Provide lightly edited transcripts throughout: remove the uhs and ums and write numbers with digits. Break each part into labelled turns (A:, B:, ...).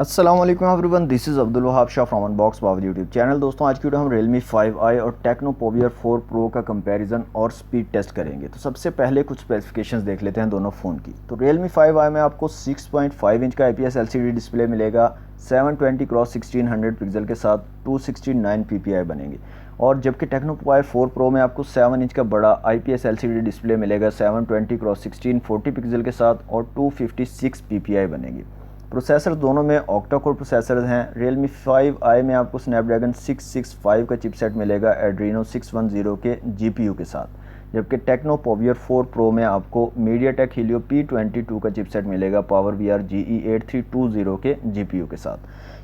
A: अस्सलाम वालेकुम everyone, this is Abdul Wahab Shah from unbox Babar YouTube channel. दोस्तों आज की वीडियो हम Realme 5i और Tecno Povier 4 Pro का कंपैरिजन और स्पीड टेस्ट करेंगे। तो सबसे पहले कुछ स्पेसिफिकेशंस देख लेते हैं दोनों फ़ोन की। तो Realme 5i में आपको 6.5 इंच का IPS LCD डिस्प्ले मिलेगा 720x1600 पिक्सल के साथ 269 ppi बनेंगे। और जबकि Tecno Povier 4 Pro में आपको 7 इंच का बड़ा IPS LCD डिस्प्ले मिलेगा 720x1640 पिक्सल के साथ और 256 ppi बनेगी। प्रोसेसर दोनों में ऑक्टा कोर प्रोसेसर हैं। Realme 5i में आपको स्नैपड्रैगन 665 का चिपसेट मिलेगा एड्रीनो 610 के GPU के साथ, जबकि Tecno Povier 4 Pro में आपको MediaTek Helio P22 का चिपसेट मिलेगा PowerVR GE8320 के GPU के साथ।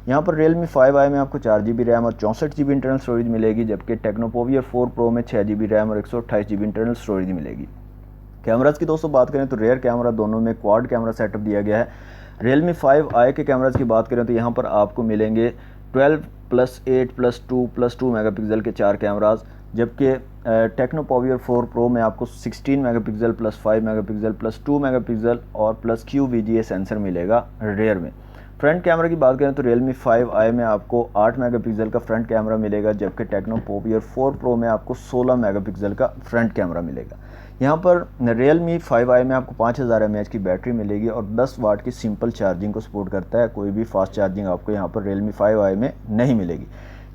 A: यहाँ पर Realme 5i में आपको 4GB रैम और 64GB इंटरनल स्टोरेज मिलेगी, जबकि Tecno Povier 4 Pro में 6GB रैम और 128GB इंटरनल स्टोरेज मिलेगी। कैमराज की दोस्तों बात करें तो रेयर कैमरा दोनों में क्वाड कैमरा सेटअप दिया गया है। Realme 5i के कैमराज की बात करें तो यहाँ पर आपको मिलेंगे 12+8+2+2 मेगापिक्सल के 4 कैमराज, जबकि Tecno Povier 4 Pro में आपको 16 मेगापिक्सल +5 मेगापिक्सल +2 मेगापिक्सल और +QVGA सेंसर मिलेगा रेयर में। फ्रंट कैमरा की बात करें तो Realme 5i में आपको 8 मेगापिक्सल का फ्रंट कैमरा मिलेगा, जबकि Tecno Povier 4 Pro में आपको 16 मेगापिक्सल का फ्रंट कैमरा मिलेगा। यहाँ पर Realme 5i में आपको 5000 mAh की बैटरी मिलेगी और 10 वाट की सिंपल चार्जिंग को सपोर्ट करता है। कोई भी फास्ट चार्जिंग आपको यहाँ पर Realme 5i में नहीं मिलेगी,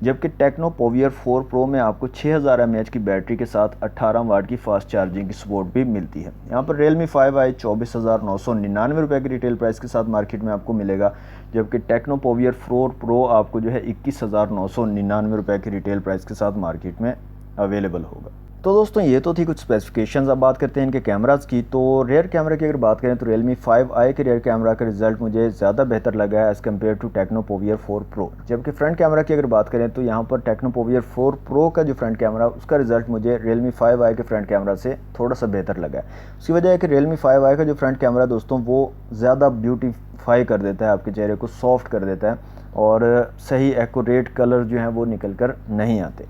A: जबकि Tecno Povier 4 Pro में आपको 6000 mAh की बैटरी के साथ 18 वाट की फास्ट चार्जिंग की सपोर्ट भी मिलती है। यहाँ पर Realme 5i 24,999 रुपये की रिटेल प्राइस के साथ मार्केट में आपको मिलेगा, जबकि Tecno Povier 4 Pro आपको जो है 21,999 रुपये की रिटेल प्राइस के साथ मार्केट में अवेलेबल होगा। तो दोस्तों ये तो थी कुछ स्पेसिफिकेशंस। अब बात करते हैं इनके कैमराज़ की। तो रेयर कैमरा की अगर बात करें तो Realme 5i के रेयर कैमरा का रिज़ल्ट मुझे ज़्यादा बेहतर लगा है as compare to Tecno Povier 4 Pro। जबकि फ्रंट कैमरा की अगर बात करें तो यहाँ पर Tecno Povier 4 Pro का जो फ्रंट कैमरा उसका रिज़ल्ट मुझे Realme 5i के फ्रंट कैमरा से थोड़ा सा बेहतर लगा है। उसकी वजह है कि Realme 5i का जो फ्रंट कैमरा दोस्तों वो ज़्यादा ब्यूटीफाई कर देता है, आपके चेहरे को सॉफ्ट कर देता है और सही एक्यूरेट कलर जो हैं वो निकल कर नहीं आते।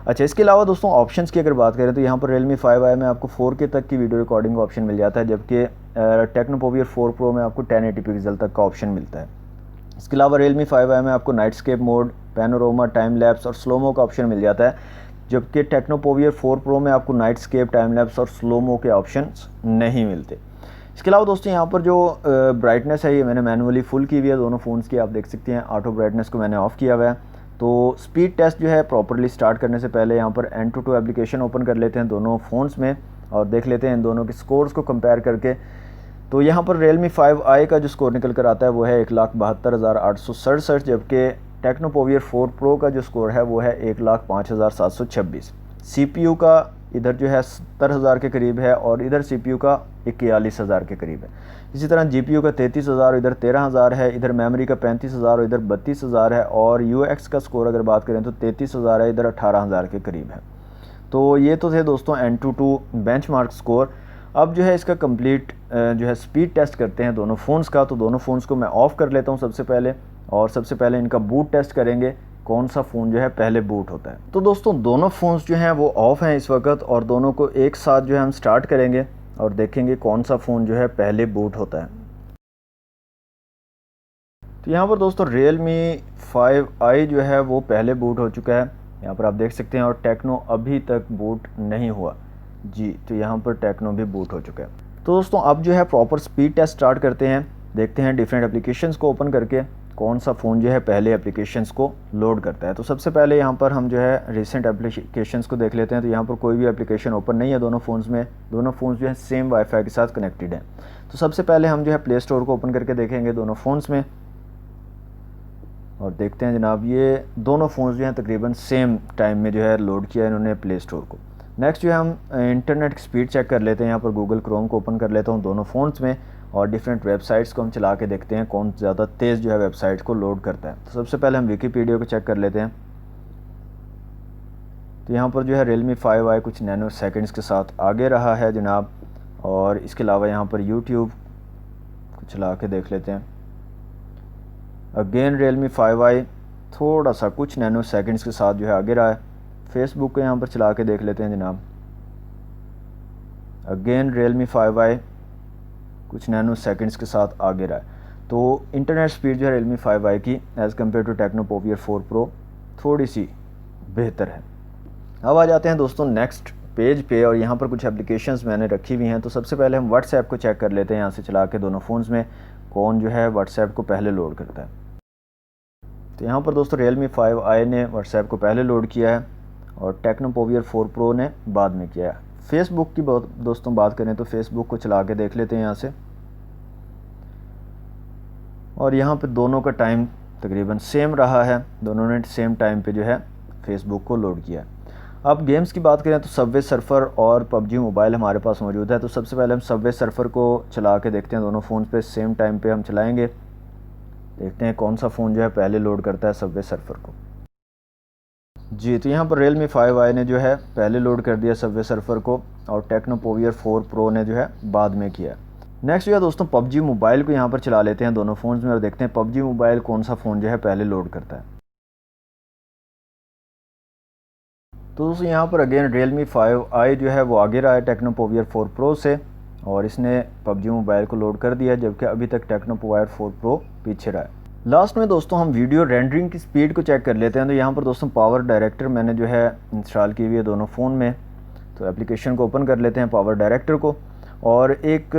A: अच्छा, इसके अलावा दोस्तों ऑप्शंस की अगर बात करें तो यहाँ पर Realme 5i में आपको 4K तक की वीडियो रिकॉर्डिंग का ऑप्शन मिल जाता है, जबकि Tecno Povier 4 Pro में आपको 1080 पिक्सल तक का ऑप्शन मिलता है। इसके अलावा Realme 5i में आपको नाइटस्केप मोड, पैनोरामा, टाइम लैप्स और स्लोमो का ऑप्शन मिल जाता है, जबकि Tecno Povier 4 Pro में आपको नाइटस्केप, टाइम लैप्स और स्लोमो के ऑप्शन नहीं मिलते। इसके अलावा दोस्तों यहाँ पर जो ब्राइटनेस है ये मैंने मैनुअली फुल की हुई है दोनों फ़ोन्स की, आप देख सकते हैं। ऑटो ब्राइटनेस को मैंने ऑफ़ किया हुआ है। तो स्पीड टेस्ट जो है प्रॉपरली स्टार्ट करने से पहले यहाँ पर Antutu एप्लीकेशन ओपन कर लेते हैं दोनों फ़ोन्स में और देख लेते हैं इन दोनों के स्कोर्स को कंपेयर करके। तो यहाँ पर Realme 5i का जो स्कोर निकल कर आता है वो है 1,72,867, जबकि Tecno Povier 4 Pro का जो स्कोर है वो है 1,05,726। CPU का इधर जो है 70,000 के करीब है और इधर CPU का 41,000 के करीब है। इसी तरह GPU का 33,000, इधर 13,000 है, इधर मेमोरी का 35,000 और इधर 32,000 है और UX का स्कोर अगर बात करें तो 33,000 है, इधर 18,000 के करीब है। तो ये तो थे दोस्तों Antutu बेंचमार्क स्कोर। अब जो है इसका कंप्लीट जो है स्पीड टेस्ट करते हैं दोनों फ़ोन्स का। तो दोनों फ़ोन्स को मैं ऑफ़ कर लेता हूँ सबसे पहले, और सबसे पहले इनका बूट टेस्ट करेंगे, कौन सा फ़ोन जो है पहले बूट होता है। तो दोस्तों दोनों फ़ोन्स जो हैं वो ऑफ़ हैं इस वक्त और दोनों को एक साथ जो है हम स्टार्ट करेंगे और देखेंगे कौन सा फ़ोन जो है पहले बूट होता है। तो यहाँ पर दोस्तों Realme 5i जो है वो पहले बूट हो चुका है, यहाँ पर आप देख सकते हैं, और टेक्नो अभी तक बूट नहीं हुआ जी। तो यहाँ पर टेक्नो भी बूट हो चुका है। तो दोस्तों अब जो है प्रॉपर स्पीड टेस्ट स्टार्ट करते हैं, देखते हैं डिफरेंट एप्लीकेशंस को ओपन करके कौन सा फ़ोन जो है पहले एप्लीकेशंस को लोड करता है। तो सबसे पहले यहाँ पर हम जो है रिसेंट एप्लीकेशंस को देख लेते हैं। तो यहाँ पर कोई भी एप्लीकेशन ओपन नहीं है दोनों फ़ोन्स में, दोनों फ़ोन्स जो है सेम वाईफाई के साथ कनेक्टेड हैं। तो सबसे पहले हम जो है प्ले स्टोर को ओपन करके देखेंगे दोनों फ़ोन्स में और देखते हैं जनाब ये दोनों फ़ोन्स जो हैं तकरीबन सेम टाइम में जो है लोड किया इन्होंने प्ले स्टोर को। नेक्स्ट जो है हम इंटरनेट की स्पीड चेक कर लेते हैं। यहाँ पर गूगल क्रोम को ओपन कर लेता हूँ दोनों फ़ोन्स में और डिफरेंट वेबसाइट्स को हम चला के देखते हैं कौन ज़्यादा तेज़ जो है वेबसाइट को लोड करता है। तो सबसे पहले हम विकीपीडिया को चेक कर लेते हैं। तो यहाँ पर जो है Realme 5i कुछ नैनो सेकेंड्स के साथ आगे रहा है जनाब, और इसके अलावा यहाँ पर यूट्यूब को चला के देख लेते हैं। अगेन Realme 5i थोड़ा सा कुछ नैनो सेकेंड्स के साथ जो है आगे रहा है। फेसबुक को यहाँ पर चला के देख लेते हैं जनाब। अगेन Realme 5i कुछ नैनो सेकंड्स के साथ आगे रहा है। तो इंटरनेट स्पीड जो है Realme 5i की as compare to Tecno Pouvoir 4 Pro थोड़ी सी बेहतर है। अब आ जाते हैं दोस्तों नेक्स्ट पेज पे, और यहाँ पर कुछ एप्लीकेशंस मैंने रखी हुई हैं। तो सबसे पहले हम व्हाट्सएप को चेक कर लेते हैं, यहाँ से चला के दोनों फ़ोन्स में कौन जो है व्हाट्सएप को पहले लोड करता है। तो यहाँ पर दोस्तों Realme 5i ने व्हाट्सएप को पहले लोड किया है और टेक्नो पोवियर 4 Pro ने बाद में किया है। फेसबुक की दोस्तों बात करें तो फेसबुक को चला के देख लेते हैं यहाँ से, और यहाँ पे दोनों का टाइम तकरीबन सेम रहा है, दोनों ने सेम टाइम पे जो है फेसबुक को लोड किया है। अब गेम्स की बात करें तो सबवे सर्फर और PUBG मोबाइल हमारे पास मौजूद है। तो सबसे पहले हम सबवे सर्फर को चला के देखते हैं, दोनों फ़ोन पे सेम टाइम पे हम चलाएंगे, देखते हैं कौन सा फ़ोन जो है पहले लोड करता है सबवे सर्फर को। जी, तो यहाँ पर Realme 5i ने जो है पहले लोड कर दिया सबवे सर्फर को, और टेक्नो पोवियर 4 Pro ने जो है बाद में किया। नेक्स्ट जो है दोस्तों PUBG मोबाइल को यहाँ पर चला लेते हैं दोनों फ़ोन्स में, और देखते हैं PUBG मोबाइल कौन सा फ़ोन जो है पहले लोड करता है। तो दोस्तों यहाँ पर अगेन Realme 5i जो है वो आगे रहा है टेक्नो पोवियर 4 Pro से, और इसने PUBG मोबाइल को लोड कर दिया, जबकि अभी तक टेक्नो पोवियर 4 Pro पीछे रहा है। लास्ट में दोस्तों हम वीडियो रेंडरिंग की स्पीड को चेक कर लेते हैं। तो यहाँ पर दोस्तों पावर डायरेक्टर मैंने जो है इंस्टॉल की हुई है दोनों फ़ोन में। तो एप्लीकेशन को ओपन कर लेते हैं पावर डायरेक्टर को, और एक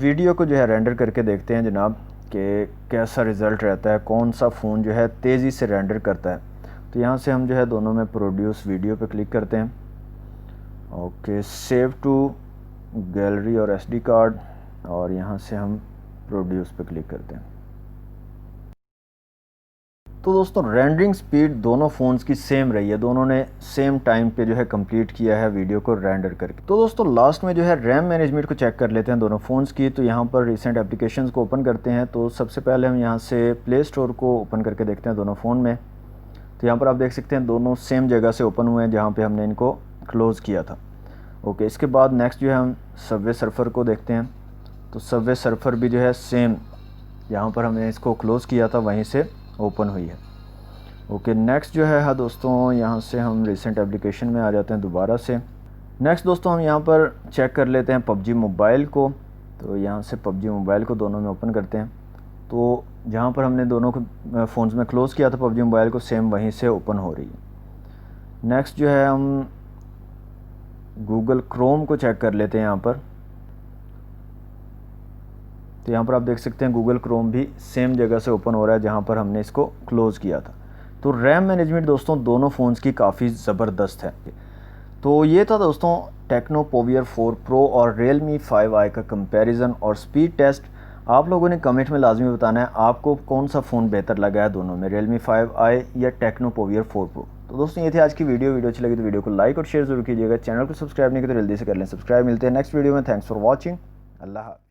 A: वीडियो को जो है रेंडर करके देखते हैं जनाब कि कैसा रिज़ल्ट रहता है, कौन सा फ़ोन जो है तेज़ी से रेंडर करता है। तो यहाँ से हम जो है दोनों में प्रोड्यूस वीडियो पे क्लिक करते हैं, ओके, सेव टू गैलरी और SD कार्ड, और यहाँ से हम प्रोड्यूस पे क्लिक करते हैं। तो दोस्तों रेंडरिंग स्पीड दोनों फ़ोन्स की सेम रही है, दोनों ने सेम टाइम पे जो है कंप्लीट किया है वीडियो को रेंडर करके। तो दोस्तों लास्ट में जो है रैम मैनेजमेंट को चेक कर लेते हैं दोनों फ़ोन्स की। तो यहाँ पर रिसेंट एप्लीकेशंस को ओपन करते हैं। तो सबसे पहले हम यहाँ से प्ले स्टोर को ओपन करके देखते हैं दोनों फ़ोन में। तो यहाँ पर आप देख सकते हैं दोनों सेम जगह से ओपन हुए हैं जहाँ पर हमने इनको क्लोज़ किया था। ओके, इसके बाद नेक्स्ट जो है हम सबवे सर्फर को देखते हैं। तो सबवे सर्फर भी जो है सेम यहाँ पर हमने इसको क्लोज़ किया था वहीं से ओपन हुई है। ओके, नेक्स्ट जो है दोस्तों यहाँ से हम रिसेंट एप्लीकेशन में आ जाते हैं दोबारा से। नेक्स्ट दोस्तों हम यहाँ पर चेक कर लेते हैं PUBG मोबाइल को। तो यहाँ से PUBG मोबाइल को दोनों में ओपन करते हैं। तो जहाँ पर हमने दोनों को फ़ोन्स में क्लोज़ किया था PUBG मोबाइल को, सेम वहीं से ओपन हो रही है। नेक्स्ट जो है हम गूगल क्रोम को चेक कर लेते हैं यहाँ पर। तो यहाँ पर आप देख सकते हैं गूगल क्रोम भी सेम जगह से ओपन हो रहा है जहाँ पर हमने इसको क्लोज़ किया था। तो रैम मैनेजमेंट दोस्तों दोनों फ़ोन्स की काफ़ी ज़बरदस्त है। तो ये था दोस्तों टेक्नो पोवियर 4 Pro और Realme 5i का कंपैरिजन और स्पीड टेस्ट। आप लोगों ने कमेंट में लाजमी बताना है आपको कौन सा फ़ोन बेहतर लगा है दोनों में, Realme 5i या टेक्नो पोवियर 4 Pro। तो दोस्तों ये थी आज की वीडियो अच्छी लगी तो वीडियो को लाइक और शेयर जरूर कीजिएगा। चैनल को सब्सक्राइब नहीं किया तो जल्दी से कर लें सब्सक्राइब। मिलते हैं नेक्स्ट वीडियो में। Thanks for watching. अल्लाह।